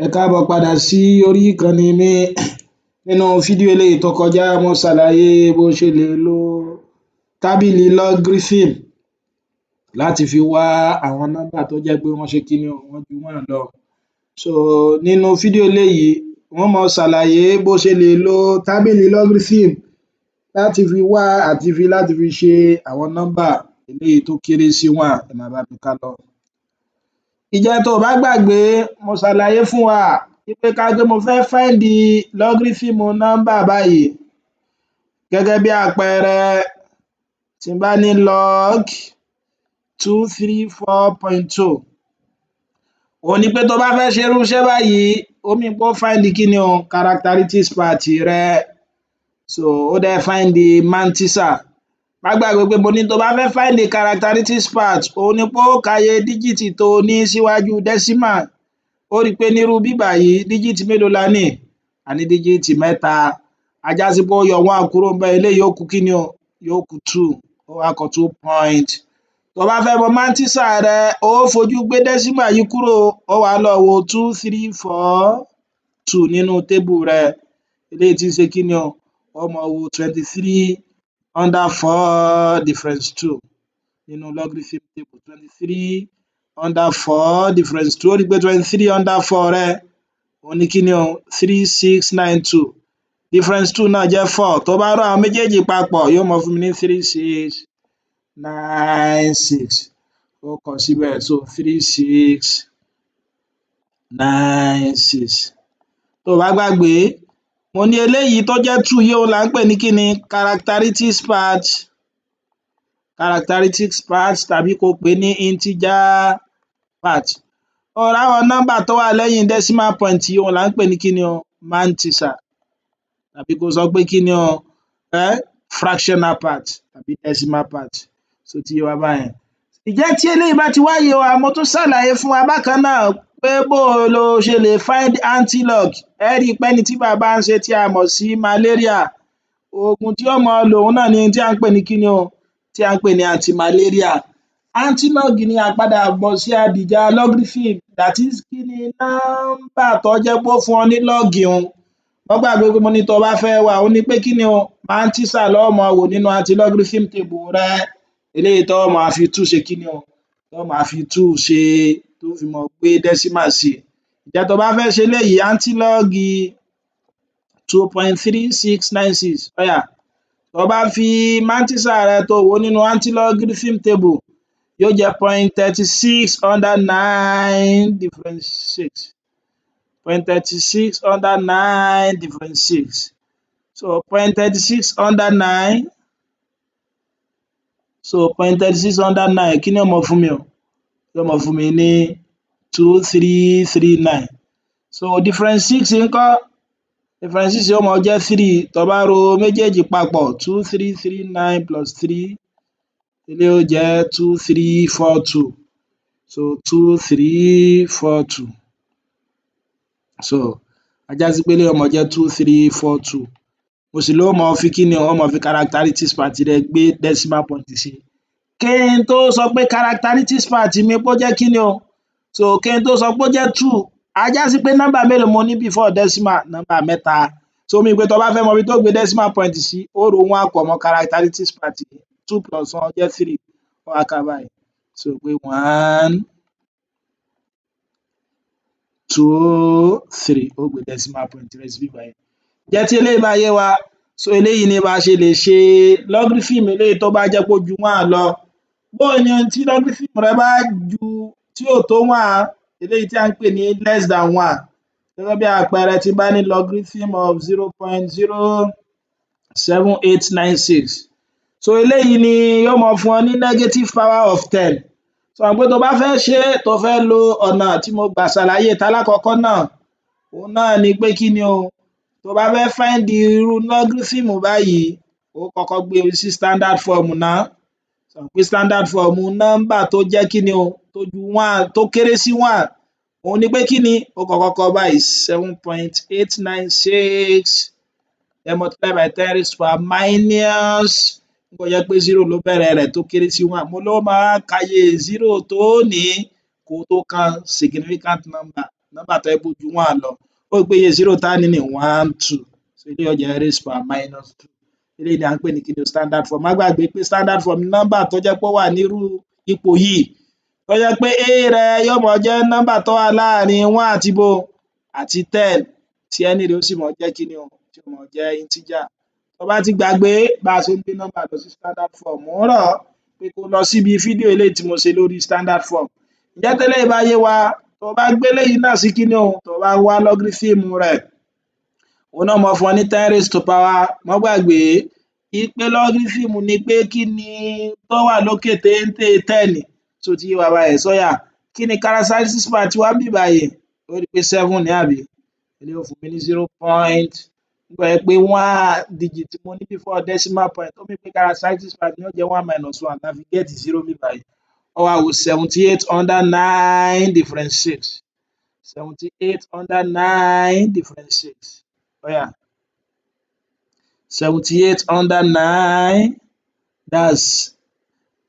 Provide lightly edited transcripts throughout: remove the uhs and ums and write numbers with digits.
Ẹ káàbọ̀ padà sí orí ìkànnì mi. Nínú fídíò eléyìí tó kọjá mo ṣàlàyé bó ṣe lè lo tábìlì logarithm láti fi wá àwọn nọ́mbà tó jẹ́ pé wọ́n ṣe kíni o, wọ́n ju 1 lọ. Nínú fídíò eléyìí n ó máa ṣàlàyé bó ṣe lè lo tábìlì logarithm láti fi wá àti láti fi ṣe àwọn nọ́mbà eléyìí tó kéré sí 1. Ẹ máa bá mi ká lọ. Ìjẹ́ tó o bá gbàgbé mo ṣàlàyé fún wa wípé ká pé mo fẹ́ find logarithm nọ́mbà báyìí, gẹ́gẹ́ bí àpẹẹrẹ tí n bá ní log 234.2, òhun ni pé tó bá fẹ́ ṣe irú iṣẹ́ báyìí ó mean pé ó find kíni o, characteristics part rẹ, ó dẹ̀ find mantissa. Má gbàgbé pé mo ní tó bá fẹ́ find characteristics part òhun ni pé ó ka iye dígìtì tó o ní síwájú decimal. Ó rí i pé nírú ibí báyìí dígìtì mélòó la ní? A ní dígìtì 3, á já sí pé ó yọ 1 kúrò ńbẹ̀, eléyìí yóò kù kíni o, yóò kù 2, ó wá kọ 2 point. Tó bá fẹ́ mọ mantissa rẹ ó fojú gbé decimal yìí kúrò, ó wá lọ wo 2342 nínú tébù rẹ, eléyìí tí ń ṣe kíni o, ó máa wo 23/4 difference 2 nínú logarithm table. 23/4 ó rí i pé 23/4 rẹ òhun ni kíni o, 3692, difference 2 náà jẹ́ 4. Tó bá ró àwọn méjèèjì papọ̀ yóò máa fún mi ní 3696. Ó kọ síbẹ̀ 3696. Tó o bá gbàgbé mo ní eléyìí tó jẹ́ 2 yìí òhun là ń pè ní kíni, characteristics part tàbí kó o pè ní integer part. O ráwọn nọ́mbà tó wà lẹ́yìn decimal point yìí òhun là ń pè ní kíni o, mantissa tàbí kó o sọ pé kíni o, fractional part tàbí decimal part. Ṣó ti yé wa báyẹn? Ǹjẹ́ tí eléyìí bá ti wá yé wa, mo tún ṣàlàyé fún wa bákan náà pé bó o lo ṣe lè find antilog. Ẹ rí i pé ẹni tí bàbá ń ṣe tí a mọ̀ sí malaria, oògùn tí ó máa lò òhun náà ni tí à ń pè ní kíni o, tí à ń pè ní anti-malaria. Antilog ni àpadàbọ̀ sí adìjà logarithm, that is kíni, nọ́mbà tó jẹ́ pé ó fún ọ ní log un. Má gbàgbé pé mo ní tó o bá fẹ́ wá, ó ní pé kíni o, mantissa lo máa wò nínú anti-logarithm table rẹ, eléyìí tó máa fi 2 ṣe kíni o, tó máa fi 2 ṣe, tó fi máa gbé decimal sí. Ǹjẹ́ tó bá fẹ́ ṣe eléyìí, antilog 2.3696, ó yá, tó bá fi mantissa rẹ tó wò nínú anti-logarithm table yóò jẹ́ 0.36/9 difference 6, 0.36/9 difference 6. 0.36/9, 0.36/9 kí ni yóò máa fún mi o? Yóò máa fún mi ní 2339. Difference 6 ńkọ́? Difference 6 yóò máa jẹ́ 3. Tó bá ro méjèèjì papọ̀ 2339 plus 3, eléyìí yóò jẹ́ 2342. 2342. Á já sí pé eléyìí yóò máa jẹ́ 2342. Mo sì ló máa fi kíni o, ó máa fi characteristics part rẹ gbé decimal point sí. Kí n tó sọ pé characteristics part mi pé ó jẹ́ kíni o, kí n tó sọ pé ó jẹ́ 2, á já sí pé nọ́mbà mélòó mo ní before decimal? Nọ́mbà 3. Mean pé tó bá fẹ́ mọ ibi tó gbé decimal point sí, ó ro 1 pọ̀ mọ́ characteristics part yìí, 2 plus 1 jẹ́ 3, ó wá kà báyìí. Pé 1, 2, 3, ó gbé decimal point rẹ síbí báyìí. Ǹjẹ́ tí eléyìí bá yé wa, eléyìí ni bá a ṣe lè ṣe logarithm eléyìí tó bá jẹ́ pé ó ju 1 lọ. Bóo ni tí logarithm rẹ bá ju, tí ò tó 1, eléyìí tí à ń pè ní less than 1, gẹ́gẹ́ bí àpẹẹrẹ tí n bá ní logarithm of 0.07896. Eléyìí ni yóò máa fún ọ ní negative power of 10. Mọ̀ pé tó bá fẹ́ ṣe é, tó fẹ́ lo ọ̀nà tí mo gbà ṣàlàyé talákọ̀ọ́kọ́ náà, òhun náà ni pé kíni o, tó bá fẹ́ find irú logarithm báyìí, ó kọ́kọ́ gbé sí standard form náà. Mọ̀ pé standard form nọ́mbà tó jẹ́ kíni o, tó ju 1, tó kéré sí 1, òhun ni pé kíni, ó kọ́kọ́ kọ báyìí 7.896, then multiply by 10 raised to power minus, nígbà tó jẹ́ pé 0 ló bẹ̀rẹ̀ rẹ̀ tó kéré sí 1. Mo ló máa ka iye 0 tó ní kó tó kan significant number. nọ́mbà tó jẹ́ pé ó ju 1 lọ ó rí pé iye 0 tá ní ní 1 2 so eléyìí ó jẹ́ raised power minus 2 eléyìí ni à ń pè ní kí ni o standard form má gbàgbé pé standard form ni nọ́mbà tó jẹ́ pé ó wà nírú ipò yìí tó jẹ́ pé a rẹ yóò mọ jẹ́ nọ́mbà tó wà láàrin 1 àti bo àti 10 tí ẹni rẹ̀ ó sì mọ jẹ́ kí ni o tí ó mọ jẹ́ integer tó bá ti gbàgbé bá a ṣe ń gbé nọ́mbà lọ sí standard form mò ń rọ̀ ọ́ pé kó lọ síbi fídíò eléyìí tí mo ṣe lórí standard form ǹjẹ́ tẹ́lẹ̀ bá yé wa tó bá gbé eléyìí náà sí kí ni o tó bá wá logarithm rẹ̀ òun náà mọ fún ọ ní 10 raised to power má gbàgbé ìpè logarithm ni pé kí ni tó wà lókè téńté 10 tó ti yé wa báyìí sọ́yà kí ni characteristics part wa ń bì báyìí ó rí pé 7 ní àbí eléyìí ó fún mi ní 0 point nígbà yẹn pé 1 digit mo ní before decimal point ó mì pé characteristics part ni ó jẹ́ 1 minus 1 la fi get 0 bí báyìí ó wá wo 78 under 9 difference 6 78 under 9 difference 6 ó yá 78 under 9 that's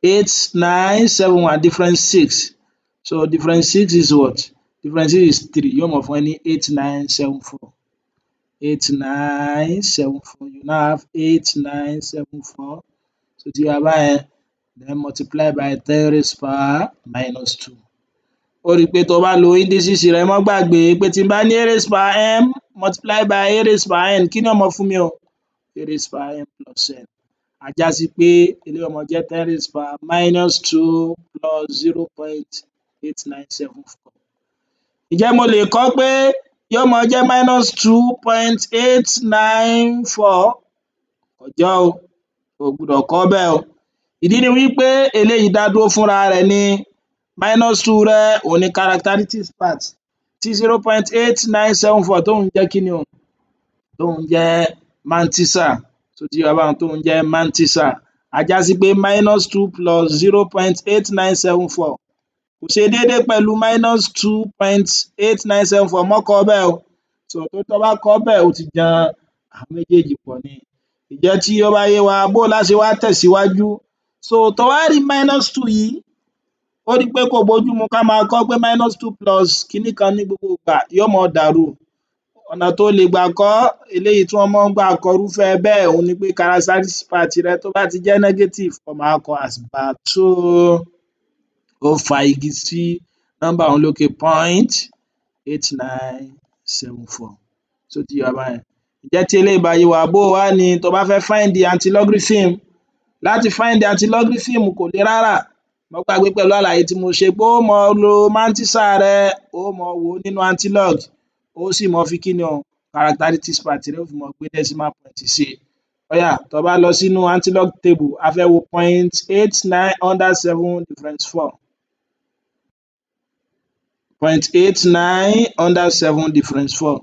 8 9 7 1 difference 6 so difference 6 is what difference 6 is 3 yóò mọ̀ fún ẹ ní 8974 8974 you now have 8974 so ti wá báyẹn then multiply by 10 raised power minus 2 ó rí i pé tó bá lo indices rẹ mọ́ gbàgbé pé tí n bá ní a raised power m multiply by a raised power n kí ni ó mọ fún mi o a raised power n plus n á já sí pé eléyìí ó mọ jẹ́ 10 raised power minus 2 plus 0.8974 ǹjẹ́ mo lè kọ pé yóò mọ jẹ́ minus 2.894 kò jọ́ o ò gbúdọ̀ kọ bẹ́ẹ̀ o ìdí ni wípé eléyìí dá dúró fúnra rẹ̀ ni minus 2 rẹ òun ni characteristics part tí 0.8974 tóun jẹ́ kí ni o tóun jẹ́ mantissa tó ti wá báwọn tóun jẹ́ mantissa á já sí pé minus 2 plus 0.8974 kò ṣe déédé pẹ̀lú minus 2.8974 mọ́ kọ bẹ́ẹ̀ o so tó bá kọ bẹ́ẹ̀ ó ti jan àwọn méjèèjì pọ̀ ni ìjẹ́ tí ó bá yé wa bó la ṣe wá tẹ̀síwájú so tó wá rí minus 2 yìí ó rí pé kò bójúmu ká máa kọ pé minus 2 plus kinní kan ní gbogbo ìgbà yóò mọ dàrú ọ̀nà tó lè gbà kọ́ eléyìí tí wọ́n mọ́ ń gbà kọ irúfẹ́ bẹ́ẹ̀ òun ni pé characteristics part rẹ tó bá ti jẹ́ negative ó máa kọ as bar 2 ó fa igi sí nọ́mbà òun lókè 0.8974 tó ti yé wa báyẹn ǹjẹ́ tí eléyìí bá yé wa bó wá ni tó bá fẹ́ find the antilogarithm láti find the antilogarithm kò le rárá má gbàgbé pẹ̀lú àlàyé tí mo ṣe pé ó mọ lo mantissa rẹ ó mọ wò ó nínú antilog ó sì mọ fi kí ni o characteristics part rẹ ó fi mọ gbé decimal point sí ó yá tó bá lọ sínú antilog table a fẹ́ wo 0.89 under 7 difference 4 0.89 under 7 difference 4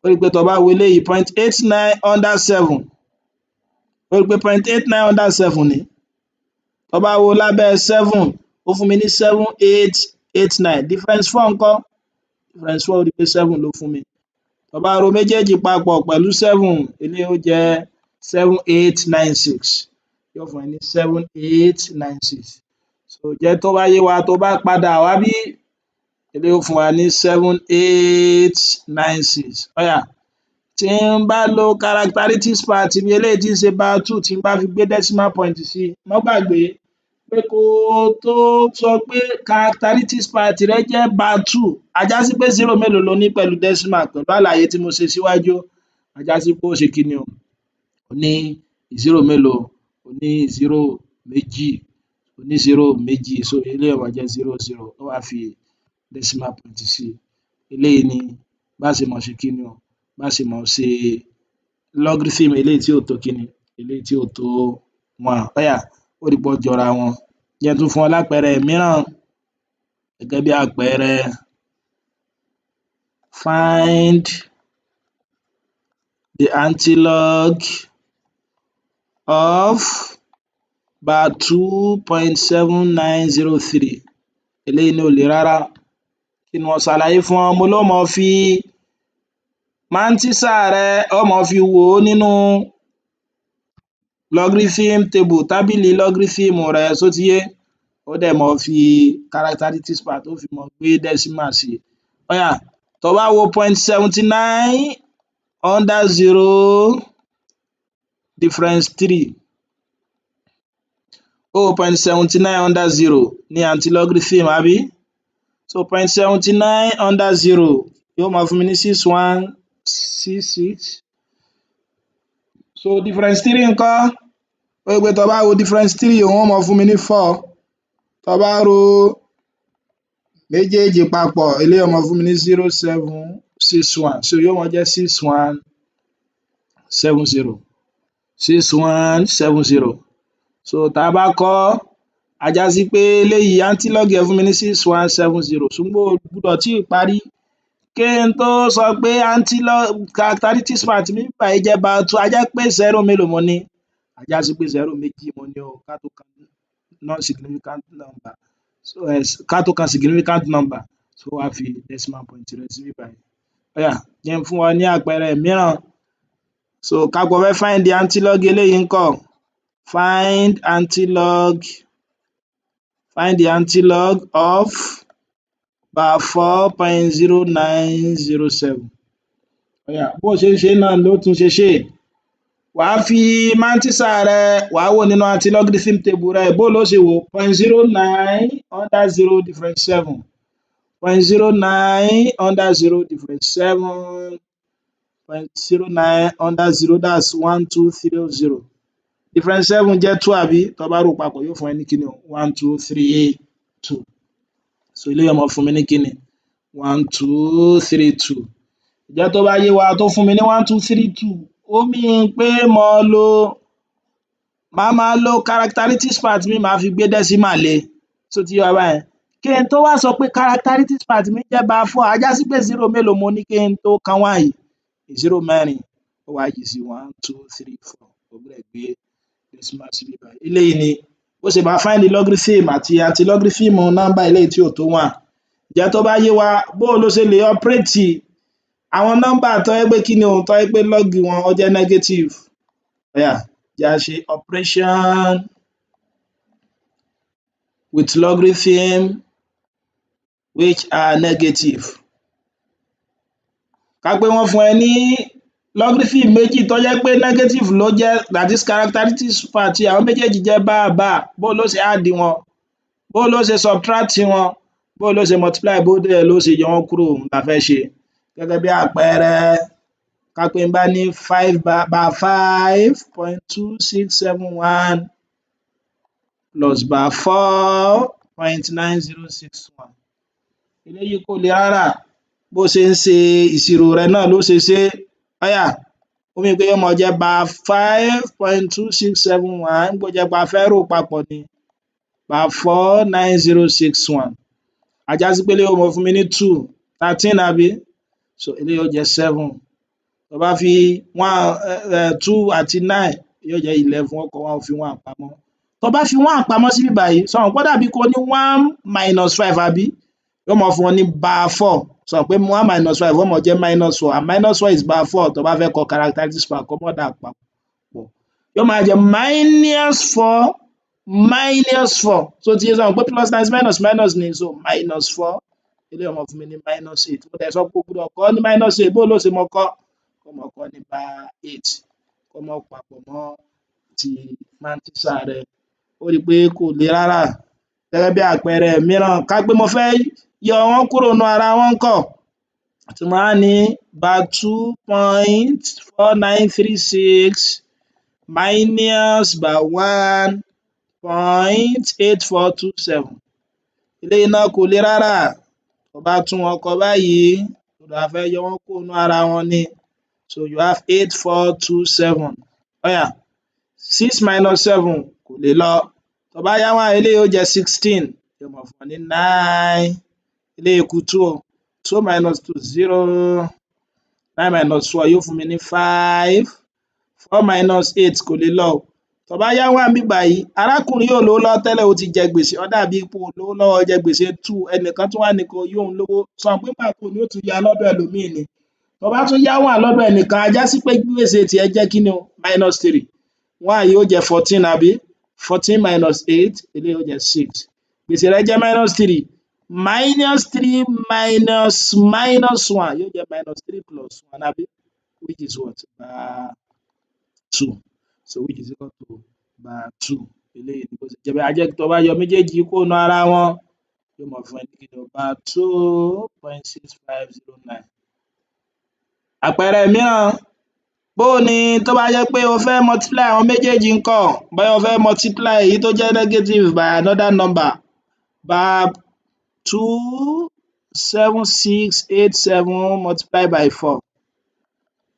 ó rí i pé tó bá wo eléyìí 0.89 under 7 ó rí i pé 0.89 under 7 ni tó bá wo lábẹ́ 7 ó fún mi ní 7889 difference 4 ńkọ́ difference 4 ó rí i pé 7 ló fún mi tó bá ro méjèèjì papọ̀ pẹ̀lú 7 eléyìí ó jẹ́ 7896 yóò fún ẹ ní 7896 so jẹ́ tó bá yé wa tó bá padà wá bí eléyìí ó fún wa ní 7896 ó yá tí n bá lo characteristics part mi eléyìí tí ń ṣe bar 2 tí n bá fi gbé decimal point sí má gbàgbé pé kó tó sọ pé characteristics part rẹ jẹ́ bar 2 á já sí pé 0 mélòó lo ní pẹ̀lú decimal pẹ̀lú àlàyé tí mo ṣe síwájú á já sí pé ó ṣe kí ni o ó ní 0 mélòó ó ní 0 méjì ó ní 0 méjì so eléyìí ó máa jẹ́ 0 0 ó wá fi decimal point sí eléyìí ni bá ṣe mọ̀ ṣe kí ni o bá ṣe mọ̀ ṣe logarithm eléyìí tí ò tó kí ni eléyìí tí ò tó 1 ó yá ó rí i pé ó jọra wọn jẹ́ n tún fún ọ lápẹẹrẹ mìíràn gẹ́gẹ́ bí àpẹẹrẹ find the antilog of bar 2.7903 eléyìí ní ò le rárá kí ni mo ṣàlàyé fún ọ mo ló mọ fi mantissa rẹ ó mọ fi wò ó nínú logarithm table tábìlì logarithm rẹ ṣó ti yé ó dẹ̀ mọ fi characteristics part ó fi mọ gbé decimal sí ó yá tó bá wo 0.79 under 0 difference 3 0.79 under 0 ní anti-logarithm àbí so 0.79 under 0 yóò máa fún mi ní 6166 so difference 3 ńkọ́ ó rí pé tó bá wo difference 3 òun ó máa fún mi ní 4 tó bá ro méjèèjì papọ̀ eléyìí ó máa fún mi ní 0761 so yóò máa jẹ́ 6170 6170 so tá a bá kọ á já sí pé eléyìí antilog ẹ̀ fún mi ní 6170 ṣùgbọ́n o gbúdọ̀ tí ì parí kí n tó sọ pé antilog characteristics part mi báyìí jẹ́ about 2 a jẹ́ pé 0 mélòó mo ní a já sí pé 0 méjì mo ní o ká tó kan non-significant number so ká tó kan significant number so wá fi decimal point rẹ̀ síbí báyìí ó yá jẹ́ n fún wa ní àpẹẹrẹ mìíràn so ká pọ̀ fẹ́ find the antilog eléyìí ńkọ́ find the antilog of bar 4.0907 ó yá bó ṣe ń ṣe náà ló tún ṣe ṣe wàá fi mantisa rẹ wàá wò nínú antilogarithm table rẹ bó ló ṣe wò 0.09 under 0 difference 7 0.09 under 0 difference 7 0.09 under 0 that's 1230 difference 7 jẹ́ 2 àbí tó bá rò papọ̀ yóò fún ẹ ní kíni 1232 so eléyìí ó máa fún mi ní kíni 1232 ìjẹ́ tó bá yé wa tó fún mi ní 1232 ó mean pé màá máa lo characteristics part mi màá fi gbé decimal lé tó ti yé wa báyẹn kí n tó wá sọ pé characteristics part mi jẹ́ bar 4 á já sí pé 0 mélòó mo ní kí n tó kan 1 yìí 0 mẹ́rin ó wá yí sí 1 2 3 4 ó gbọ́dọ̀ gbé decimal síbí báyìí eléyìí ni bó ṣe máa find logarithm àti antilogarithm nọ́mbà eléyìí tí ò tó 1 ìjẹ́ tó bá yé wa bó ló ṣe lè operate àwọn nọ́mbà tó jẹ́ pé kíni o tó jẹ́ pé log wọn ó jẹ́ negative ó yá jẹ́ á ṣe operation with logarithm which are negative ká pé wọ́n fún ẹ ní logarithm méjì tó jẹ́ pé negative ló jẹ́ that is characteristics part àwọn méjèèjì jẹ́ báàbáà bó ló ṣe add wọn bó ló ṣe subtract wọn bó ló ṣe multiply bó dẹ̀ ló ṣe yọ wọ́n kúrò la fẹ́ ṣe gẹ́gẹ́ bí àpẹẹrẹ ká pé n bá ní 5.2671 plus bar 4.9061 eléyìí kò le rárá bó ṣe ń ṣe ìṣirò rẹ̀ náà ló ṣe ṣe ó yá ó mean pé yóò máa jẹ́ bar 5.2671 bó jẹ́ pé a fẹ́ rò papọ̀ ni bar 49061 á já sí pé eléyìí ó máa fún mi ní 2 13 àbí so eléyìí ó jẹ́ 7 tó bá fi 2 àti 9 yóò jẹ́ 11 ó kọ 1 fi 1 pamọ́ tó bá fi 1 pamọ́ síbí báyìí sọ pé ó dàbí kó ní 1 minus 5 àbí yóò máa fún ọ ní bar 4 sọ pé 1 minus 5 ó máa jẹ́ minus 4 and minus 4 is bar 4 tó bá fẹ́ kọ characteristics part kó mọ́ dà papọ̀ yóò máa jẹ́ minus 4 so ti yé sọ pé plus times minus ni so minus 4 eléyìí ó máa fún mi ní minus 8 mo dẹ̀ sọ pé o gbọ́dọ̀ kọ ní minus 8 bó ló ṣe mọ kọ kó mọ kọ ní bar 8 kó mọ papọ̀ mọ́ ti mantisa rẹ ó rí i pé kò le rárá gẹ́gẹ́ bí àpẹẹrẹ mìíràn ká pé mo fẹ́ yọ wọ́n kúrò nínú ara wọn ńkọ́ tí mo á ní bar 2.4936 minus bar 1.8427 eléyìí náà kò le rárá tó bá tún wọn kọ báyìí tó bá fẹ́ yọ wọ́n kúrò nínú ara wọn ni so you have 8427 ó yá 6 minus 7 kò lè lọ tó bá yá 1 eléyìí ó jẹ́ 16 yóò máa fún ọ ní 9 eléyìí kù 2 2 minus 2 0 9 minus 4 yóò fún mi ní 5 4 minus 8 kò lè lọ tó bá yá 1 níbí báyìí arákùnrin yóò lówó lọ́wọ́ tẹ́lẹ̀ ó ti jẹ gbèsè ó dàbí ipò lówó lọ́wọ́ jẹ gbèsè 2 ẹnìkan tún wá ní kó yóò lówó sọ pé pàkó ni ó tún yá lọ́dọ̀ ẹlòmíì ni tó bá tún yá 1 lọ́dọ̀ ẹnìkan á já sí pé gbèsè tiẹ̀ jẹ́ kí ni o minus 3 1 yìí ó jẹ́ 14 àbí 14 minus 8 eléyìí ó jẹ́ 6 gbèsè rẹ jẹ́ minus 3 -3 -1 yóò jẹ́ -3 + 1 àbí, which is what? Bar 2. So which is equal to bar 2. Eléyìí ni bó ṣe jẹ́ bẹ́ẹ̀. A jẹ́ tó bá yọ méjèèjì yìí kúrò nínú ara wọn, yóò máa fún ẹ ní kíni o, bar 2.6509. Àpẹẹrẹ mìíràn, bóo ni tó bá jẹ́ pé o fẹ́ multiply àwọn méjèèjì ńkọ́? Bóyá o fẹ́ multiply èyí tó jẹ́ negative by another number, bar 27687 multiply by 4.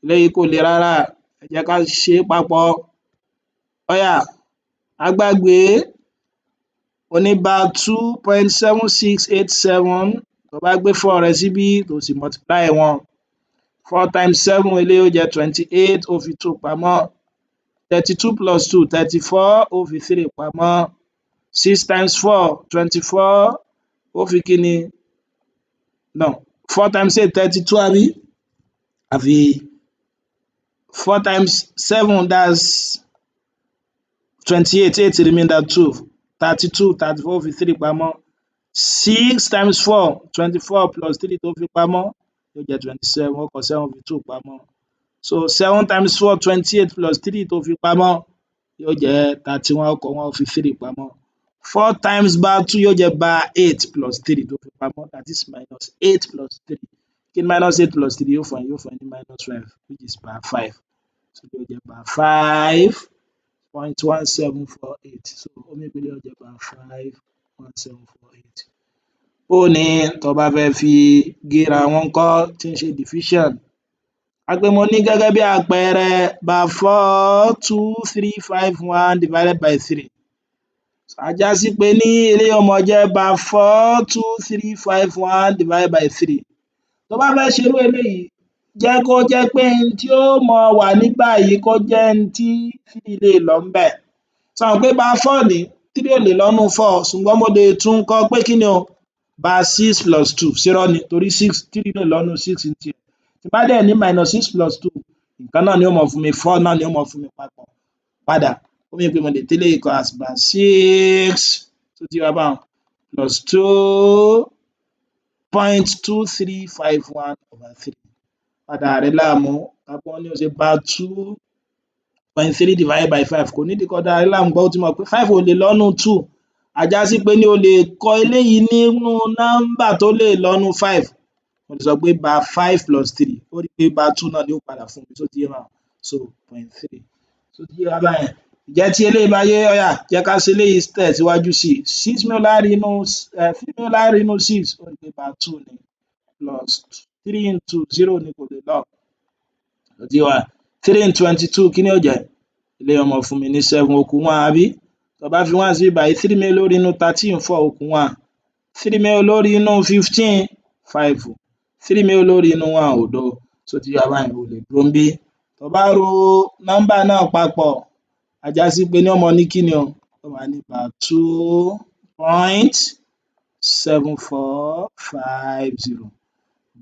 Eléyìí kò le rárá, ẹ jẹ́ ká ṣe é papọ̀. Ó yá, má gbàgbé, o ní bar 2.7687, tó bá gbé 4 rẹ síbí tó sì multiply wọn, 4 times 7 eléyìí ó jẹ́ 28, ó fi 2 pamọ́, 32 plus 2 34, ó fi 3 pamọ́, 6 times 4 24, ó fi kíni, no, 4 times 8 32 àbí, àfi 4 times 7 that's 28, 8 remainder 2, 32, 34 ó fi 3 pamọ́, 6 times 4 24 plus 3 tó fi pamọ́ yóò jẹ́ 27, ó kọ 7 fi 2 pamọ́. So 7 times 4 28 plus 3 tó fi pamọ́ yóò jẹ́ 31, ó kọ 1 fi 3 pamọ́. 4 times bar 2 yóò jẹ́ bar 8 plus 3 tó fi pamọ́, that is -8 plus 3. Kí ni -8 plus 3 yóò fún ẹ? Yóò fún ẹ ní -5, which is bar 5. So yóò jẹ́ bar 5.1748. So ó mean pé yóò jẹ́ bar 5.1748. Bóo ni tó bá fẹ́ fi géra wọn ńkọ́, tí ń ṣe division? A pé mo ní gẹ́gẹ́ bí àpẹẹrẹ bar 42351 divided by 3. A já sí pé ní eléyìí ó máa jẹ́ bar 42351 divided by 3. Tó bá fẹ́ ṣerú eléyìí, jẹ́ kó jẹ́ pé n tí ó máa wà nígbà yìí kó jẹ́ n tí 3 lè lọ ńbẹ̀. Ṣo mọ̀ pé bar 4 ní 3 ò lè lọ nínú 4, ṣùgbọ́n mo lè tún kọ pé kí ni o, bar 6 plus 2, ṣírọ́ ni, torí 3 lè lọ nínú 6 ní tiẹ̀. Tí bá dẹ̀ ní -6 plus 2, nǹkan náà ni ó máa fún mi, 4 náà ni ó máa fún mi papọ̀ padà. Ó mean pé mo lè tẹ́lẹ̀ kọ as bar 6 tó ti yé wa báhun plus 2.2351 over 3. Má dàra rẹ láàmú, ká pé wọ́n ní o ṣe bar 2.3 divided by 5, kò nídìí kó dára rẹ láàmú, ó ti mọ̀ pé 5 ò lè lọ nínú 2. A já sí pé ní o lè kọ eléyìí nínú nọ́mbà tó lè lọ nínú 5. Mo lè sọ pé bar 5 plus 3, ó rí i pé bar 2 náà ni ó padà fún mi, ṣó ti yé báhun? So 0.3. Ṣó ti yé wa báyẹn? Ǹjẹ́ tí eléyìí bá yé, ó yá jẹ́ ká ṣe eléyìí tẹ̀síwájú sí i. 6 mélòó la rí nínú 6? Ó rí i pé bar 2 ni, plus 3 into 0 ni kò lè lọ. Ṣó ti yé wa? 3 into 22 kí ni yóò jẹ́? Eléyìí ó máa fún mi ní 7, ó kù 1 àbí? Tó bá fi 1 síbí báyìí, 3 mélòó ló rí nínú 13? 4, ó kù 1. 3 mélòó ló rí nínú 15? 5. 3 mélòó ló rí nínú 1? Òdo. Ṣó ti yé wa báyẹn? O lè dúró ńbí. Tó bá ro nọ́mbà náà papọ̀, a já sí pé ní ó máa ní kí ni o? Ó máa ní bar 2.7450.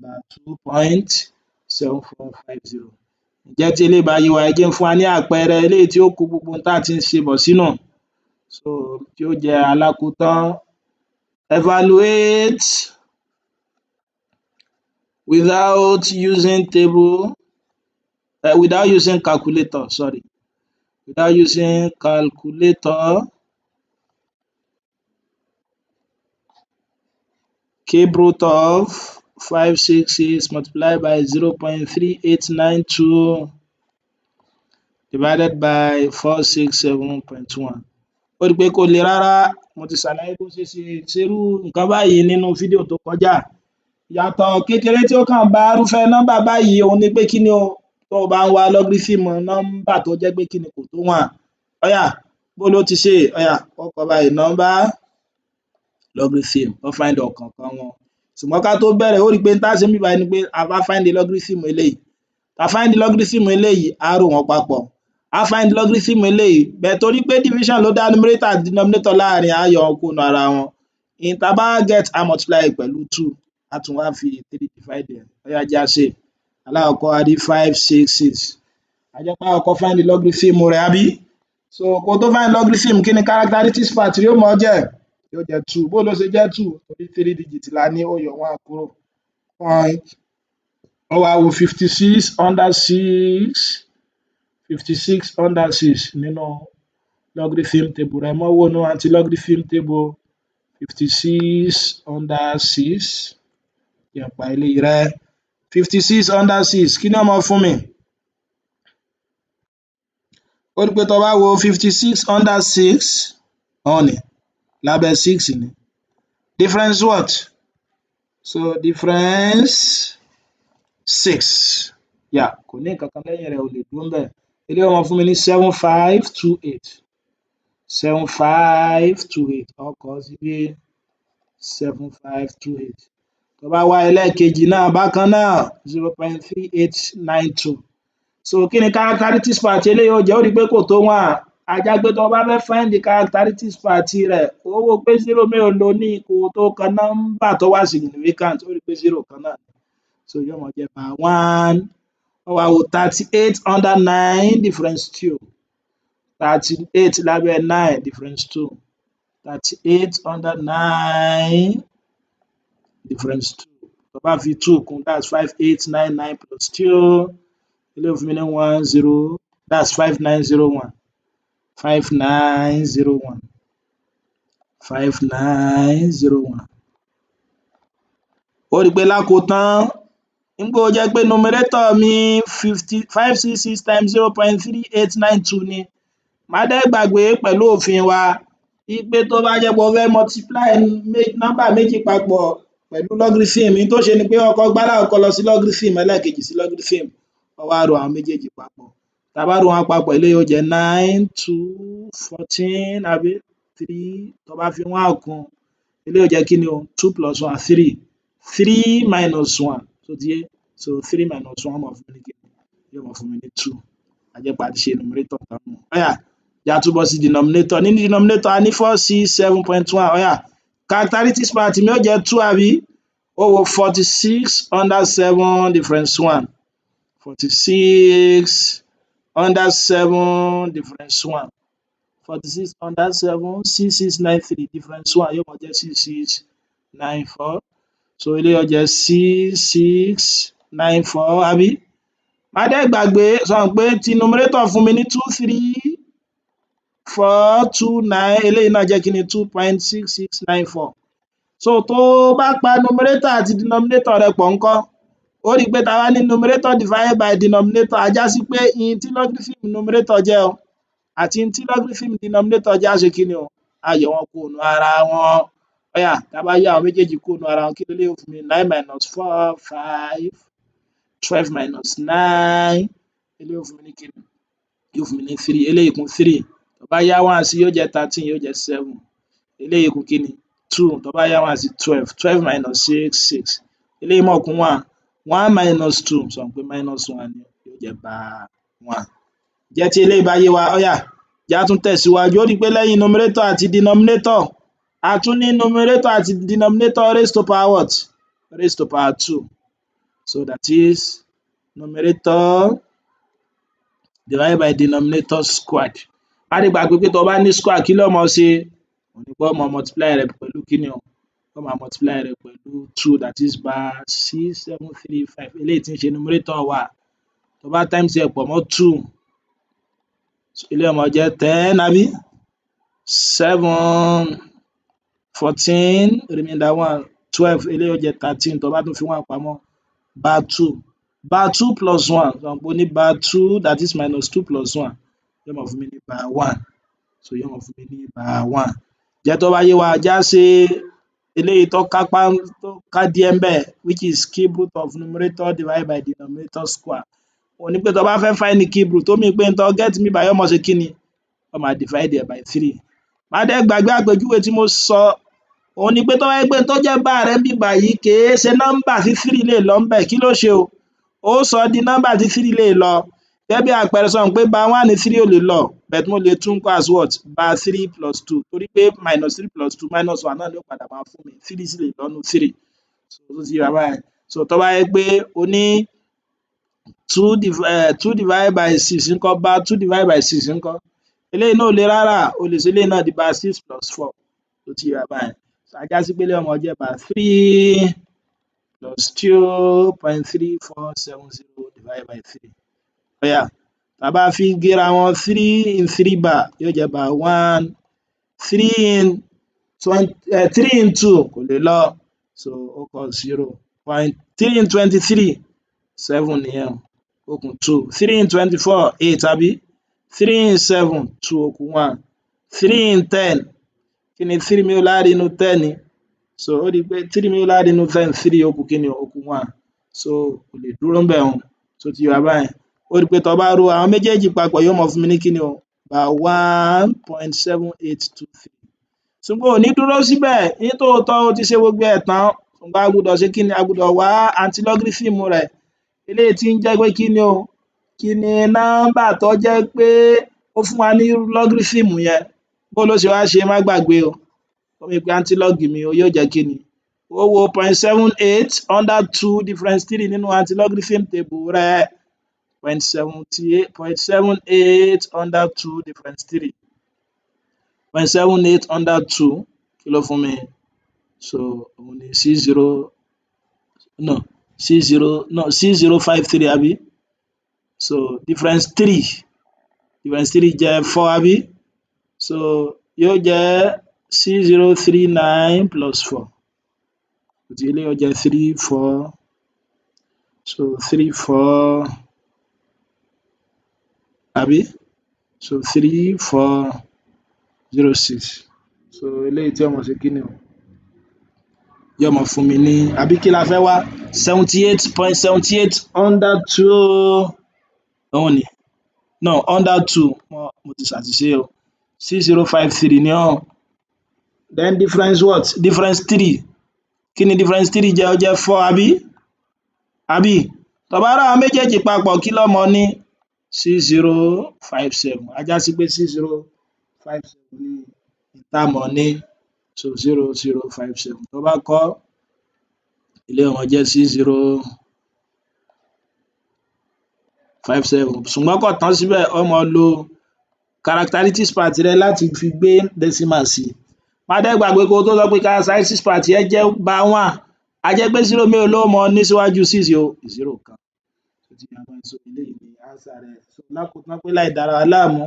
Bar 2.7450. Ǹjẹ́ tí eléyìí bá yé wa, ẹ jẹ́ n fún wa ní àpẹẹrẹ eléyìí tí ó kó gbogbo ohun tá à ti ń ṣe bọ̀ sínú. So tí ó jẹ́ alákòótán. Evaluate without using calculator, without using calculator, cube root of 566 multiplied by 0.3892 divided by 467.1. Ó rí i pé kò le rárá, mo ti ṣàlàyé bó ṣe ṣerú nǹkan báyìí nínú fídíò tó kọjá. Ìyàtọ̀ kékeré tí ó kàn bá irúfẹ́ nọ́mbà báyìí òhun ni pé kí ni o, tó o bá ń wá logarithm nọ́mbà tó jẹ́ pé kí ni kò tó 1. Ó yá, bó ló ti ṣe? Ó yá, ó kọ báyìí, number logarithm, ó find ọ̀kọ̀ọ̀kan wọn. Ṣùgbọ́n ká tó bẹ̀rẹ̀, ó rí i pé n tá ṣe níbí báyìí ni pé a bá find logarithm eléyìí, tá find logarithm eléyìí, á rò wọ́n papọ̀. Á find logarithm eléyìí, but torí pé division ló dá numerator àti denominator láàrin, á yọ wọn kúrò nínú ara wọn. In tá bá get, á multiply pẹ̀lú 2, á tún wá fi 3 divide ẹ̀. Ó yá, jẹ́ á ṣe. Alákọ̀ọ́kọ́ a rí 566. A jẹ́ pé á kọ́kọ́ find logarithm rẹ̀, àbí? So kó tó find logarithm, kí ni characteristics part yóò máa jẹ́? yóò jẹ́ 2. Bó ló ṣe jẹ́ 2? Torí 3 digit la ní, ó yọ 1 kúrò. Point. Ó wá wo 56 under 6 56 under 6 nínú logarithm table rẹ̀. Mọ́ wò nínú anti-logarithm table 56 under 6. Jẹ́ n pa eléyìí rẹ́. 56 under 6 kí ni ó máa fún mi? Ó rí pé tó bá wo 56 under 6 òun ní lábẹ́ 6 ni. Difference what? So difference 6. Yeah, kò ní nǹkan kan lẹ́yìn rẹ̀, ò lè dúró ńbẹ̀. Eléyìí ó máa fún mi ní 7528. 7528. Ó kọ síbí 7528. Tó bá wá ẹlẹ́ẹ̀kejì náà bákan náà 0.3892. So kí ni characteristics part eléyìí ó jẹ́? Ó rí pé kò tó 1. A jẹ́ pé tó bá fẹ́ find the characteristics part rẹ̀, ó wò pé 0 mélòó ló ní kó tó kan nọ́mbà tó wà significant. Ó rí pé 0 kan náà ni. So yóò máa jẹ́ bar 1. Ó wá wo 38 under 9 difference 2. 38 lábẹ́ 9 difference 2. 38 under 9 difference 2. Tó bá fi 2 kún, that's 5899 plus 2. Eléyìí ó fún mi ní 10. That's 5901. 5901. 5901. Ó rí pé lákòótán nígbà ó jẹ́ pé numerator mi 566 times 0.3892 ni. Má dẹ̀ gbàgbé pẹ̀lú òfin wa wípé tó bá jẹ́ pé o fẹ́ multiply nọ́mbà méjì papọ̀ pẹ̀lú logarithm, n tó ṣe ni pé o kọ́kọ́ gbá alákọ̀ọ́kọ́ lọ sí logarithm, ẹlẹ́ẹ̀kejì sí logarithm, ó wá ro àwọn méjèèjì papọ̀. Tá bá rò wọ́n papọ̀, eléyìí ó jẹ́ 9 2 14 àbí 3. Tó bá fi 1 kún, eléyìí ó jẹ́ kí ni o? 2 plus 1 3. 3 minus 1. Ṣó ti yé? So 3 minus 1 ó máa fún mi ní kí ni? Yóò máa fún mi ní 2. A jẹ́ pé a ti ṣe numerator tán nù. Ó yá, jẹ́ á tún bọ́ sí denominator. Nínú denominator a ní 467.1. Ó yá, characteristics part mi ó jẹ́ 2 àbí? Ó wo 46 under 7 difference 1. 46 under 7 difference 1. 46 under 7 6693 difference 1 yóò máa jẹ́ 6694. So eléyìí ó jẹ́ 6694 àbí? Má dẹ̀ gbàgbé sọ pé ti numerator fún mi ní 23429. Eléyìí náà jẹ́ kí ni? 2.6694. So tó bá pa numerator àti denominator rẹ̀ pọ̀ ńkọ́? Ó rí pé tá bá ní numerator divided by denominator, á já sí pé ihun tí logarithm numerator jẹ́ o àti ihun tí logarithm denominator jẹ́ á ṣe kí ni o? Á yọ wọ́n kúrò nínú ara wọn. Ó yá, tá bá yọ àwọn méjèèjì kúrò nínú ara wọn, kí leléyìí ó fún mi? 9 minus 4 5. 12 minus 9. Eléyìí ó fún mi ní kí ni? Yóò fún mi ní 3. Eléyìí kún 3. Tó bá yá 1 sí, yóò jẹ́ 13, yóò jẹ́ 7. Eléyìí kún kí ni? 2. Tó bá yá 1 sí, 12. 12 minus 6 6. Eléyìí mọ̀ kún 1. 1 minus 2 sọ pé minus 1 ni, yóò jẹ́ bar 1. Jẹ́ tí eléyìí bá yé wa, ó yá, jẹ́ á tún tẹ̀síwájú. Ó rí pé lẹ́yìn numerator àti denominator, a tún ní numerator àti denominator raised to power what? Raised to power 2. So that is numerator divided by denominator squared. Má dẹ̀ gbàgbé pé tó bá ní square, kí ló máa ṣe? Òun ni pé ó máa multiply rẹ̀ pẹ̀lú kí ni o? Ó máa multiply rẹ̀ pẹ̀lú 2, that is bar 6735. Eléyìí tí ń ṣe numerator wa. Tó bá times ẹ̀ pọ̀ mọ́ 2, eléyìí ó máa jẹ́ 10 àbí? 7 14 remainder 1 12. Eléyìí ó jẹ́ 13. Tó bá tún fi 1 pamọ́, bar 2. Bar 2 plus 1. Sọ pé ó ní bar 2, that is minus 2 plus 1. Yóò máa fún mi ní bar 1. So yóò máa fún mi ní bar 1. Jẹ́ tó bá yé wa, jẹ́ á ṣe eléyìí tó ká díẹ̀ ńbẹ̀, which is cube root of numerator divided by denominator square. Òun ni pé tó bá fẹ́ find the cube root, ó mean pé n tó get níbí báyìí ó máa ṣe kí ni? Ó máa divide ẹ̀ by 3. Má dẹ̀ gbàgbé àpèjúwe tí mo sọ. Òun ni pé tó bá jẹ́ pé n tó jẹ́ bar rẹ̀ níbí báyìí kì í ṣe nọ́mbà tí 3 lè lọ ńbẹ̀, kí ló ṣe o? Ó sọ di nọ́mbà tí 3 lè lọ. Gẹ́gẹ́ bí àpẹẹrẹ, sọ pé bar 1 ni 3 ò lè lọ, but mo lè tún kọ as what? Bar 3 plus 2. Torí pé minus 3 plus 2 minus 1 náà ni ó padà máa fún mi. 3 sì lè lọ nínú 3. So ó ti yé wa báyẹn. So tó bá jẹ́ pé o ní 2 divided by 6 ńkọ́? Bar 2 divided by 6 ńkọ́? Eléyìí náà ò le rárá, o lè ṣe eléyìí náà di bar 6 plus 4. tó ti yé wa báyẹn. A já sí pé eléyìí ó máa jẹ́ about 3 plus 2.3470 divided by 3. Ó yá, tá a bá fi géra wọn 3 in 3 bar yóò jẹ́ about 1, 3 in 2 kò lè lọ, so ó kọ 0.3 in 23 7 nìyẹn o, ó kù 2, 3 in 24 8 àbí, 3 in 7 2 ó kù 1, 3 in 10 kí ni 3 mélòó la rí nínú 10 ni, so ó di pé 3 mélòó la rí nínú 10 3 ó kù kí ni ó kù 1, so kò lè dúró ńbẹ̀ un, tó ti yé wa báyẹn. Ó rí pé tó bá ro àwọn méjèèjì papọ̀ yóò máa fún mi ní kí ni o, about 1.7823, ṣùgbọ́n ò ní dúró síbẹ̀, nítòótọ́ ó ti ṣe gbogbo ẹ̀ tán, ṣùgbọ́n a gbúdọ̀ ṣe kí ni, a gbúdọ̀ wá anti-logarithm rẹ̀, eléyìí tí ń jẹ́ pé kí ni o, kí ni nọ́mbà tó jẹ́ pé ó fún wa ní logarithm yẹn, bó ló ṣe wá ṣe, má gbàgbé o, ó mì pé anti-log mi yóò jẹ́ kí ni, ó wo 0.78 under 2 difference 3 nínú anti-logarithm table rẹ̀, 0.78 under 2 difference 3, 0.78 under 2 kí ló fún mi, so òun ni 6053 àbí, so difference 3 jẹ́ 4 àbí, so yóò jẹ́ 6039 plus 4, tí eléyìí ó jẹ́ 34, so 34 àbí, so 3406, so eléyìí tí ó máa ṣe kí ni o, yóò máa fún mi ní, àbí kí la fẹ́ wá, 78.78 under 2, òun ni, no under 2 mo ti ṣàṣìṣe o, 6053 ni ó, then difference what, difference 3, kí ni difference 3 jẹ́, ó jẹ́ 4 àbí, tó bá rò àwọn méjèèjì papọ̀ kí ló máa ní, 6057, á já sí pé 6057 ni tá máa ní, so 0057, tó bá kọ eléyìí ó máa jẹ́ 6057, ṣùgbọ́n kò tán síbẹ̀, ó máa lo characteristics part rẹ láti fi gbé decimal sí, má dẹ̀ gbàgbé kó tó sọ pé characteristics part yẹn jẹ́ bar 1, á jẹ́ pé 0 mélòó ló máa ní síwájú 6 o, 0 kan, so eléyìí ni answer rẹ̀. So lákòótán pé láì dára wa láàmú,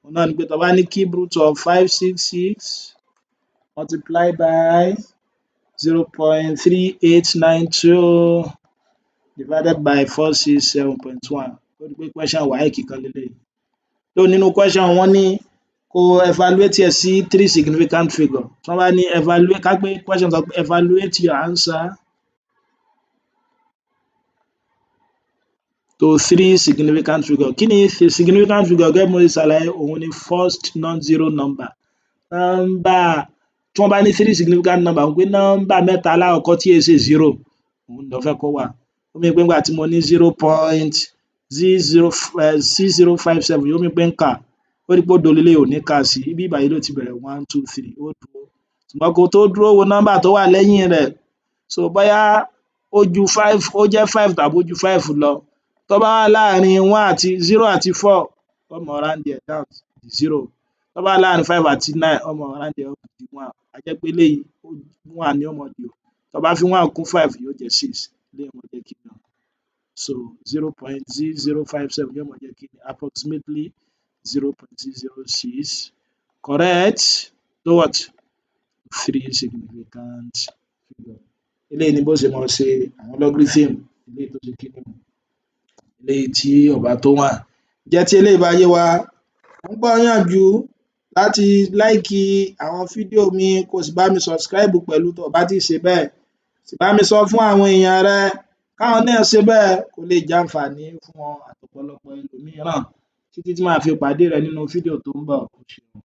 òun náà ni pé tó bá ní cube root of 566 multiply by 0.3892 divided by 467.1, ó rí pé question WAEC kan leléyìí. So nínú question wọ́n ní kó evaluate ẹ̀ sí 3 significant figure, tí wọ́n bá ní evaluate, ká pé question sọ pé evaluate your answer to 3 significant figure. Kí ni significant figure gẹ́gẹ́ bí mo ṣe ṣàlàyé, òun ni first non-zero number, nọ́mbà tí wọ́n bá ní 3 significant number, pé nọ́mbà mẹ́ta alákọ̀ọ́kọ́ tí è ṣe 0 òun ló fẹ́ kó wà, ó mì pé nígbà tí mo ní 0.6057 ó mì pé ń kà, ó rí pé òdo leléyìí ò ní kà sí, ibi báyìí ló ti bẹ̀rẹ̀ 1 2 3 ó dúró, ṣùgbọ́n kó tó dúró wo nọ́mbà tó wà lẹ́yìn rẹ̀, so bóyá ó ju 5, ó jẹ́ 5 tàbí ó ju 5 lọ, tó bá wà láàrin 0 àti 4 ó máa round ẹ̀ down di 0, tó bá wà láàrin 5 àti 9 ó máa round ẹ̀ up di 1, á jẹ́ pé eléyìí 1 ni ó máa dì, tó bá fi 1 kún 5 yóò jẹ́ 6, eléyìí máa jẹ́ kí ni, so 0.0057 yóò máa jẹ́ kí ni, approximately 0.606, correct, so what, 3 significant figure. Eléyìí ni bó ṣe máa ṣe àwọn logarithm, eléyìí tó ṣe kí ni, eléyìí tí ó bá tó 1. Ǹjẹ́ tí eléyìí bá yé wa, mo ń gbà ọ́ níyànjú láti like àwọn fídíò mi, kó sì bá mi subscribe pẹ̀lú tó bá ti ṣe bẹ́ẹ̀, sì bá mi sọ fún àwọn èèyàn rẹ káwọn náà ṣe bẹ́ẹ̀, kó lè jẹ́ àǹfààní fún wọn àti ọ̀pọ̀lọpọ̀ ẹlòmíràn, títí tí màá fi pàdé rẹ nínú fídíò tó ń bọ̀.